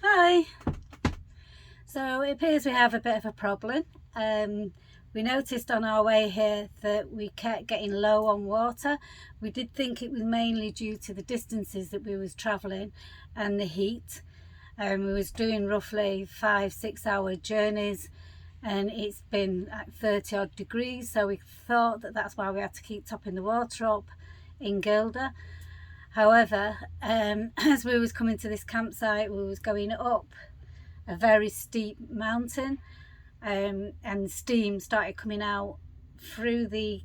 Hi. So it appears we have a bit of a problem. We noticed on our way here that we kept getting low on water. We did think it was mainly due to the distances that we was travelling and the heat. We was doing roughly 5-6 hour journeys and it's been at 30 odd degrees, so we thought that that's why we had to keep topping the water up in Gilder. However, as we was coming to this campsite, we was going up a very steep mountain, and steam started coming out through the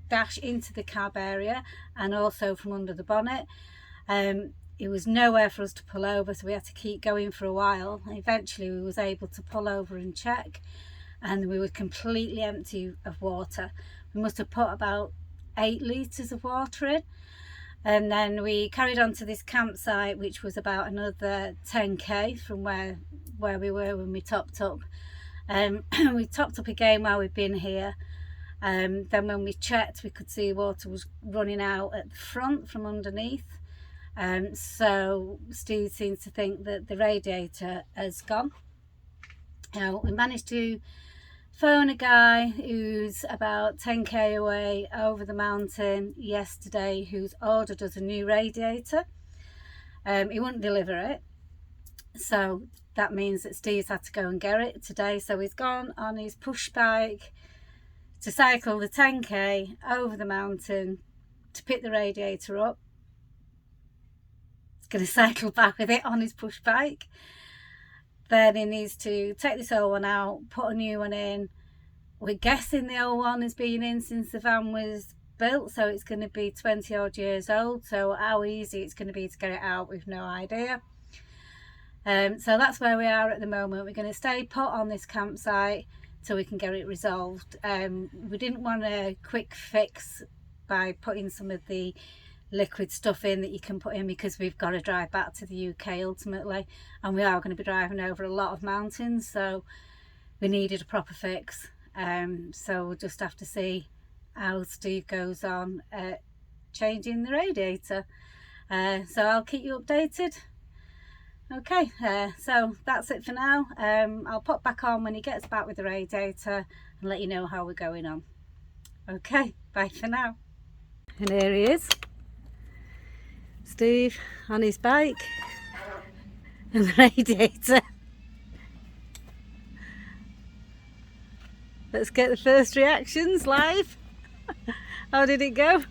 dash into the cab area and also from under the bonnet. It was nowhere for us to pull over, so we had to keep going for a while. Eventually we was able to pull over and check, and we were completely empty of water. We must have put about 8 litres of water in. And then we carried on to this campsite, which was about another 10k from where we were when we topped up. We topped up again while we'd been here. Then when we checked, we could see water was running out at the front from underneath. So Steve seems to think that the radiator has gone. Now, we managed to phone a guy who's about 10k away over the mountain yesterday, who's ordered us a new radiator. He wouldn't deliver it, so that means that Steve's had to go and get it today. So he's gone on his push bike to cycle the 10k over the mountain to pick the radiator up. He's going to cycle back with it on his push bike. Then he needs to take this old one out, put a new one in. We're guessing the old one has been in since the van was built, so it's going to be 20 odd years old. So how easy it's going to be to get it out, we've no idea. So that's where we are at the moment. We're going to stay put on this campsite till we can get it resolved. We didn't want a quick fix by putting some of the liquid stuff in that you can put in, because we've got to drive back to the UK ultimately, and we are going to be driving over a lot of mountains, so we needed a proper fix. So we'll just have to see how Steve goes on changing the radiator. So I'll keep you updated. Okay, so that's it for now. I'll pop back on when he gets back with the radiator and let you know how we're going on. Okay, bye for now. And here he is, Steve on his bike and the radiator. Let's get the first reactions live. How did it go? Hard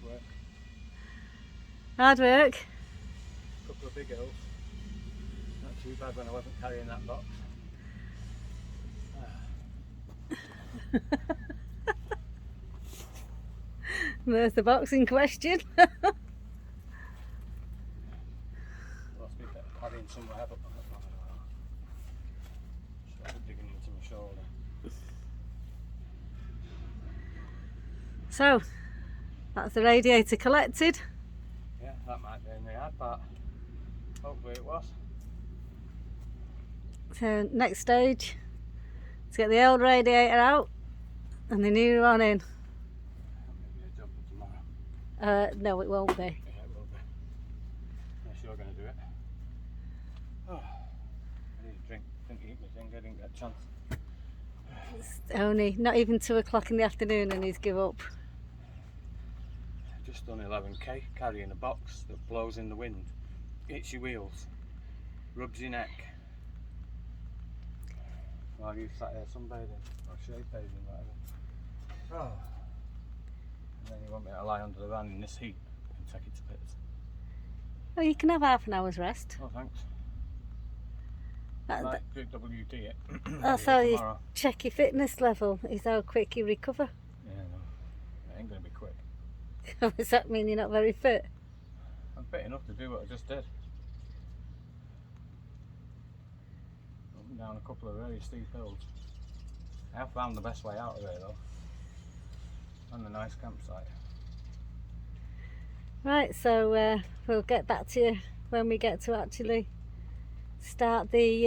work. Hard work. A couple of big hills. Not too bad when I wasn't carrying that box. There's the box in question. Lost me a bit of carrying somewhere up. Started digging into my shoulder. So, that's the radiator collected. Yeah, that might be in the hard part. Hopefully it was. So next stage, let's get the old radiator out and the new one in. Maybe a job for tomorrow. No, it won't be. Yeah, it will be. Unless you're going to do it. Oh, I need a drink. Didn't eat my thing. I didn't get a chance. It's only not even 2 o'clock in the afternoon and he's give up. Just done 11k carrying a box that blows in the wind, hits your wheels, rubs your neck while you sat here sunbathing or shade bathing, whatever. Oh. And then you want me to lie under the van in this heat and take it to bits. Well, you can have half an hour's rest. Oh, thanks. That, Might do WD it. that's how you check your fitness level, is how quick you recover. Yeah, no, it ain't going to be quick. Does that mean you're not very fit? I'm fit enough to do what I just did. Up and down a couple of very steep hills. I have found the best way out of there though. And a nice campsite. Right, so we'll get back to you when we get to actually start the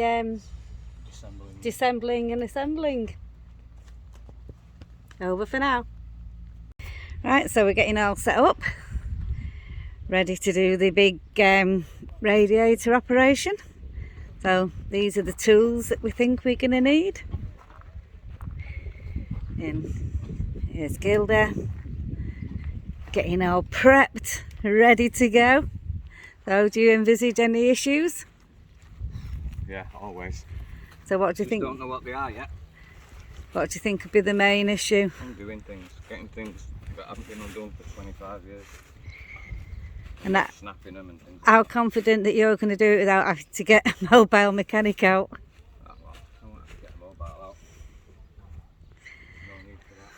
disassembling and assembling. Over for now. Right, so we're getting all set up, ready to do the big radiator operation. So these are the tools that we think we're going to need. And here's Gilder getting all prepped, ready to go. So do you envisage any issues? Yeah, always. So what do you think? Don't know what they are yet. What do you think would be the main issue? Undoing things, getting things that haven't been undone for 25 years. And that, snapping them and things. how confident that you're going to do it without having to get a mobile mechanic out? Well, I won't have to get a mobile out. No need for that.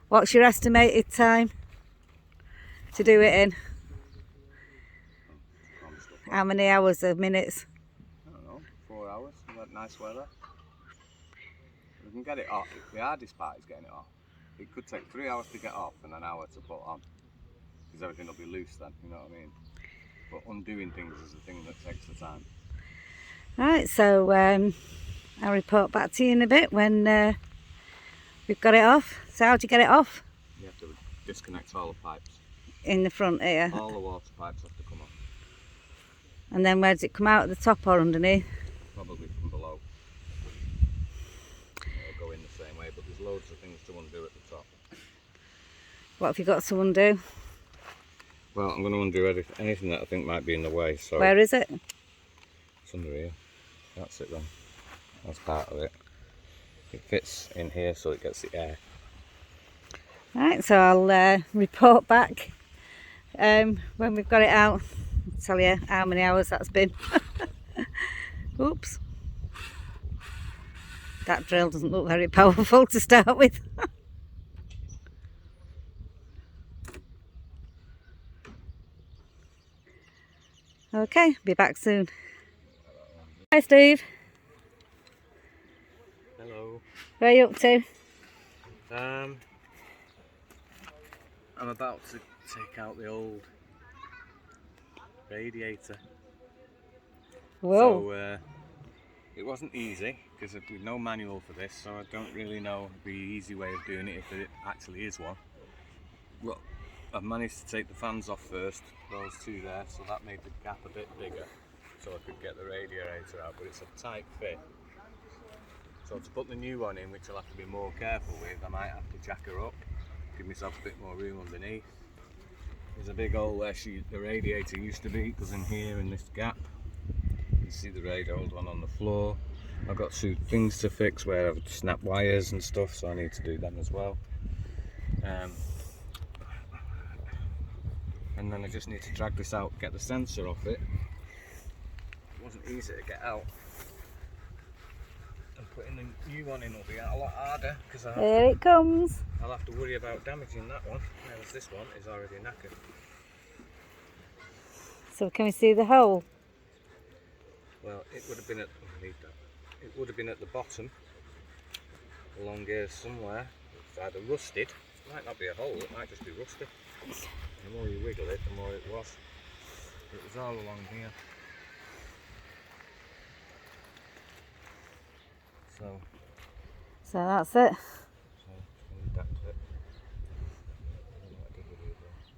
What's your estimated time to do it in? How many hours or minutes? I don't know, 4 hours. We had nice weather. We can get it off. The hardest part is getting it off. It could take 3 hours to get off and an hour to put on. Because everything will be loose then, you know what I mean? But undoing things is the thing that takes the time. Right, so I'll report back to you in a bit when we've got it off. So how do you get it off? You have to disconnect all the pipes. In the front here. All the water pipes have to come off. And then where does it come out, at the top or underneath? Probably from below. It'll go in the same way, but there's loads of things to undo at the top. What have you got to undo? Well, I'm going to undo anything that I think might be in the way. So Where is it? it's under here. That's it then. That's part of it. It fits in here so it gets the air. Right, so I'll report back when we've got it out. I'll tell you how many hours that's been. Oops. That drill doesn't look very powerful to start with. Okay, be back soon. Hi Steve. Hello. Where are you up to? I'm about to take out the old radiator. Whoa. So it wasn't easy because there's no manual for this, so I don't really know the easy way of doing it if there actually is one. Well, I've managed to take the fans off first, those two there, so that made the gap a bit bigger so I could get the radiator out, but it's a tight fit. So to put the new one in, which I'll have to be more careful with, I might have to jack her up, give myself a bit more room underneath. There's a big hole where the radiator used to be, it goes in here in this gap. You see the radio old one on the floor. I've got two things to fix where I've snapped wires and stuff, so I need to do them as well. And then I just need to drag this out, get the sensor off it. It wasn't easy to get out. And putting the new one in will be a lot harder because Here it comes. I'll have to worry about damaging that one, whereas this one is already knackered. So can we see the hole? Well, it would have been at the bottom, along here somewhere. It's either rusted, it might not be a hole, it might just be rusted. The more you wiggle it, the more it was. It was all along here. So that's it.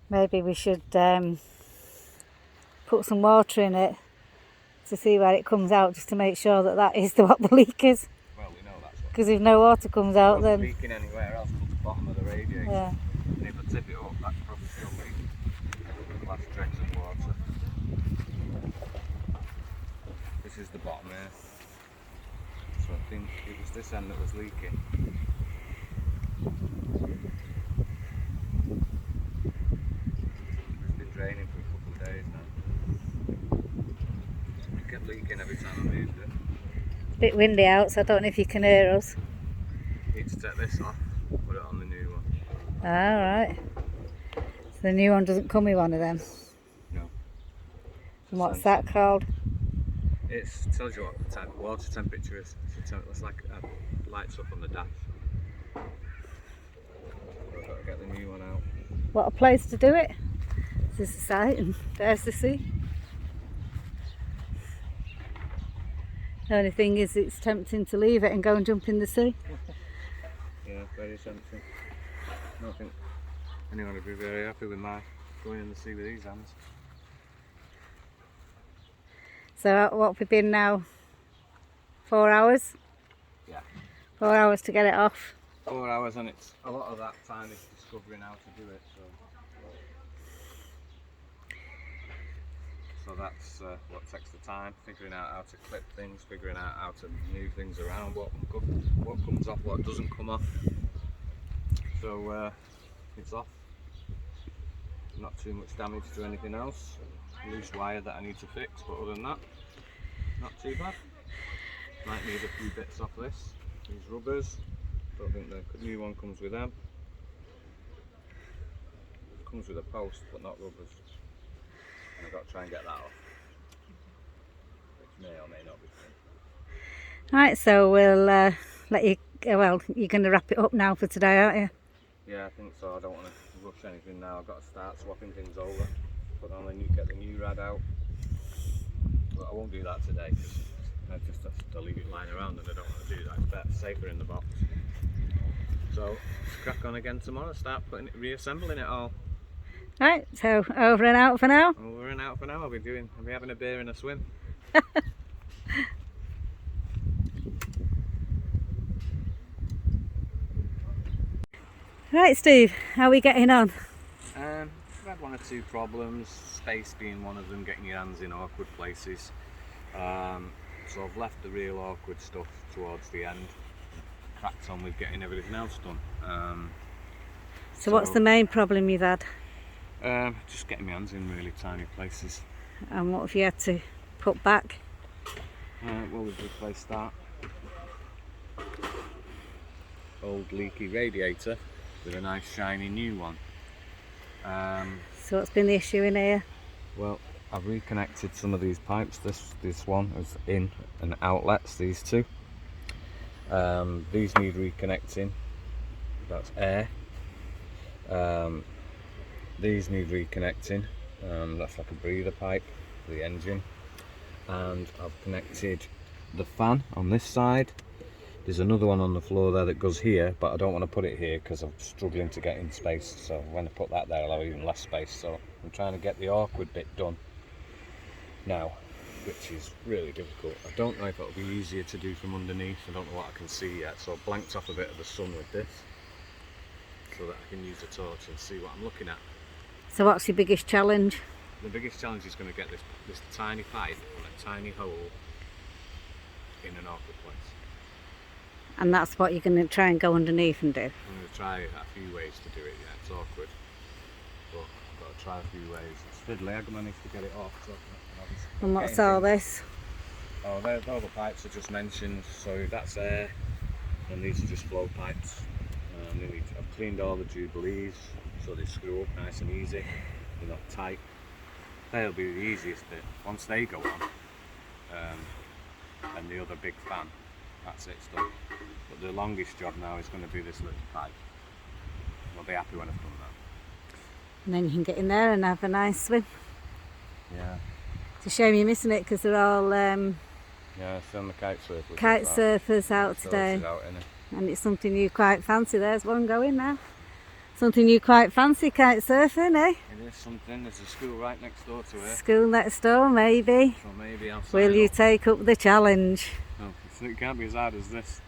Maybe we should put some water in it to see where it comes out, just to make sure that that is what the leak is. Well, we know that's what. Because if no water comes out, then leaking anywhere else but the bottom of the radiator. Yeah. And if I tip it up, that could probably still leak. The last dregs of water. This is the bottom here. So I think it was this end that was leaking. It's been draining for a couple of days now. It kept leaking every time I moved it. it's a bit windy out, so I don't know if you can hear us. Need to take this off, put it on the new one. Alright. So the new one doesn't come with one of them. No. And what's that called? It tells you what the type of water temperature is. It's like it lights up on the dash. So I've got to get the new one out. What a place to do it. This is the site and there's the sea. The only thing is it's tempting to leave it and go and jump in the sea. Yeah, very tempting. I don't think anyone would be very happy with my going in the sea with these hands. So what have we been now? 4 hours? Yeah. 4 hours to get it off. 4 hours, and it's a lot of that time is discovering how to do it. So that's what takes the time, figuring out how to clip things, figuring out how to move things around, what comes off, what doesn't come off. So it's off. Not too much damage to anything else. Loose wire that I need to fix, but other than that, not too bad. Might need a few bits off this. These rubbers. Don't think the new one comes with them. Comes with a post, but not rubbers. And I've got to try and get that off, which may or may not be fun. Right, so we'll let you, well, you're going to wrap it up now for today, aren't you? Yeah, I think so. I don't want to rush anything now. I've got to start swapping things over, get the new rad out. But I won't do that today because I just have to leave it lying around, and I don't want to do that. It's better, safer in the box. So crack on again tomorrow. Start reassembling it all. Right, so over and out for now. Over and out for now. I'll be having a beer and a swim. Right, Steve, how are we getting on? I've had one or two problems, space being one of them, getting your hands in awkward places. So I've left the real awkward stuff towards the end, cracked on with getting everything else done. So what's the main problem you've had? Just getting my hands in really tiny places. And what have you had to put back? Well, we've replaced that old leaky radiator with a nice shiny new one. So what's been the issue in here? Well, I've reconnected some of these pipes. This one is in and outlets, these two. These need reconnecting. That's air. These need reconnecting. That's like a breather pipe for the engine. And I've connected the fan on this side. There's another one on the floor there that goes here, but I don't want to put it here because I'm struggling to get in space. So when I put that there, I'll have even less space. So I'm trying to get the awkward bit done now, which is really difficult. I don't know if it'll be easier to do from underneath. I don't know what I can see yet. So I've blanked off a bit of the sun with this so that I can use the torch and see what I'm looking at. So what's your biggest challenge? The biggest challenge is going to get this tiny pipe on a tiny hole in an awkward place. And that's what you're going to try and go underneath and do? I'm going to try a few ways to do it. Yeah, it's awkward, but I've got to try a few ways. It's fiddly. I managed to get it off. So and what's all this? Oh, all the pipes I just mentioned. So that's air, and these are just flow pipes. I've cleaned all the jubilees so they screw up nice and easy. They're not tight. They'll be the easiest bit. Once they go on, and the other big fan, that's it, done. But the longest job now is going to be this little pipe. I'll be happy when I've done that. And then you can get in there and have a nice swim. Yeah. It's a shame you're missing it because they're all yeah, it's on the kite surfers. Kite surfers out today. And it's something you quite fancy. There's one going now. Something you quite fancy, kite surfing, eh? It is something. There's a school right next door to it. School next door, maybe. So maybe I'll Will you take up the challenge? No, it can't be as hard as this.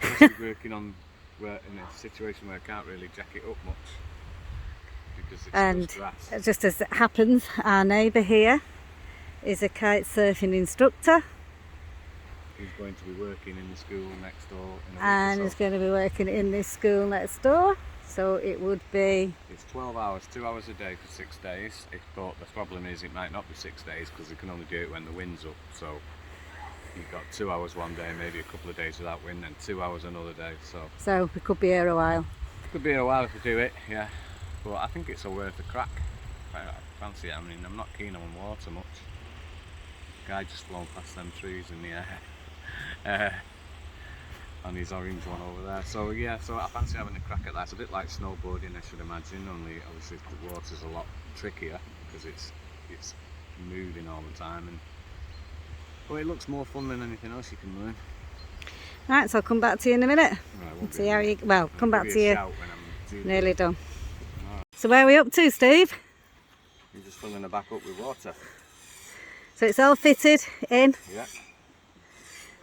Especially working in a situation where I can't really jack it up much because it's just grass. Just as it happens, our neighbour here is a kite surfing instructor. He's going to be working in the school next door. And he's going to be working in this school next door. So it would be... It's 12 hours, 2 hours a day for 6 days. But the problem is it might not be 6 days because they can only do it when the wind's up. So you've got 2 hours one day, maybe a couple of days without wind, and 2 hours another day. So we could be here a while. Could be here a while if we do it, yeah. But I think it's worth a crack. I fancy it. I mean, I'm not keen on water much. The guy just flown past them trees in the air. And his orange one over there. So yeah, so I fancy having a crack at that. It's a bit like snowboarding, I should imagine, only obviously the water's a lot trickier because it's moving all the time. But it looks more fun than anything else you can learn. Right, so I'll come back to you in a minute. Right, see how you... Well, come back to you. Nearly done. Right. So where are we up to, Steve? You're just filling the back up with water. So it's all fitted in. Yeah.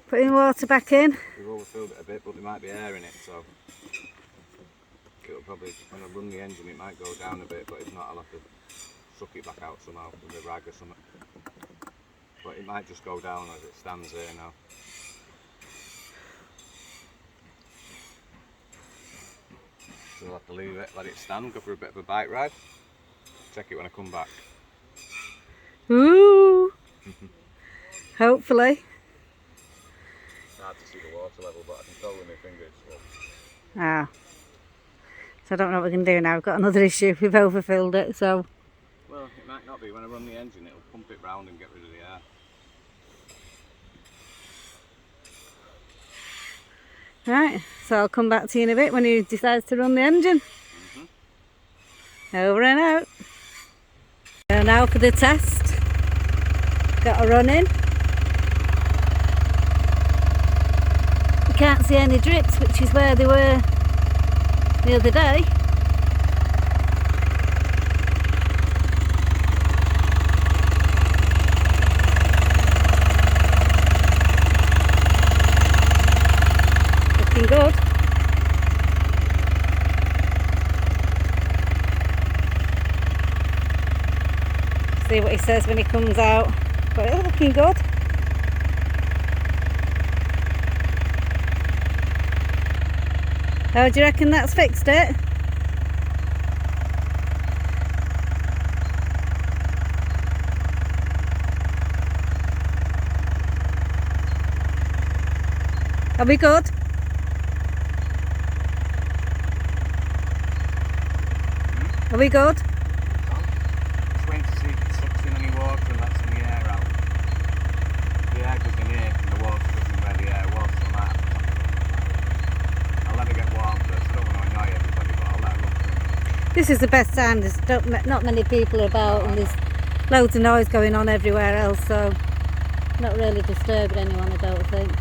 Putting water back in. We've overfilled it a bit, but there might be air in it, so it'll probably, when I run the engine, it might go down a bit, but if not, I'll have to suck it back out somehow with a rag or something. But it might just go down as it stands there now. So we'll have to leave it, let it stand, go for a bit of a bike ride. Check it when I come back. Ooh! Hopefully. It's hard to see the water level, but I can tell with my fingers. Ah. So I don't know what we can do now. We've got another issue. We've overfilled it, so. Well, it might not be. When I run the engine, it'll pump it round and get rid of the air. Right, so I'll come back to you in a bit when he decides to run the engine. Over and out. So now for the test. Got a run in. You can't see any drips, which is where they were the other day. Looking good. See what he says when he comes out, but it's looking good. How do you reckon that's fixed it? Are we good? Are we good? Just waiting to see if it sucks in any water and lets any air out. The air goes in here and the water goes in where the air was, so I might have to, I'll let it get warm first. I don't want to annoy everybody, but I'll let it run for a minute. This is the best time. There's not many people about, and there's loads of noise going on everywhere else, so not really disturbing anyone, I don't think.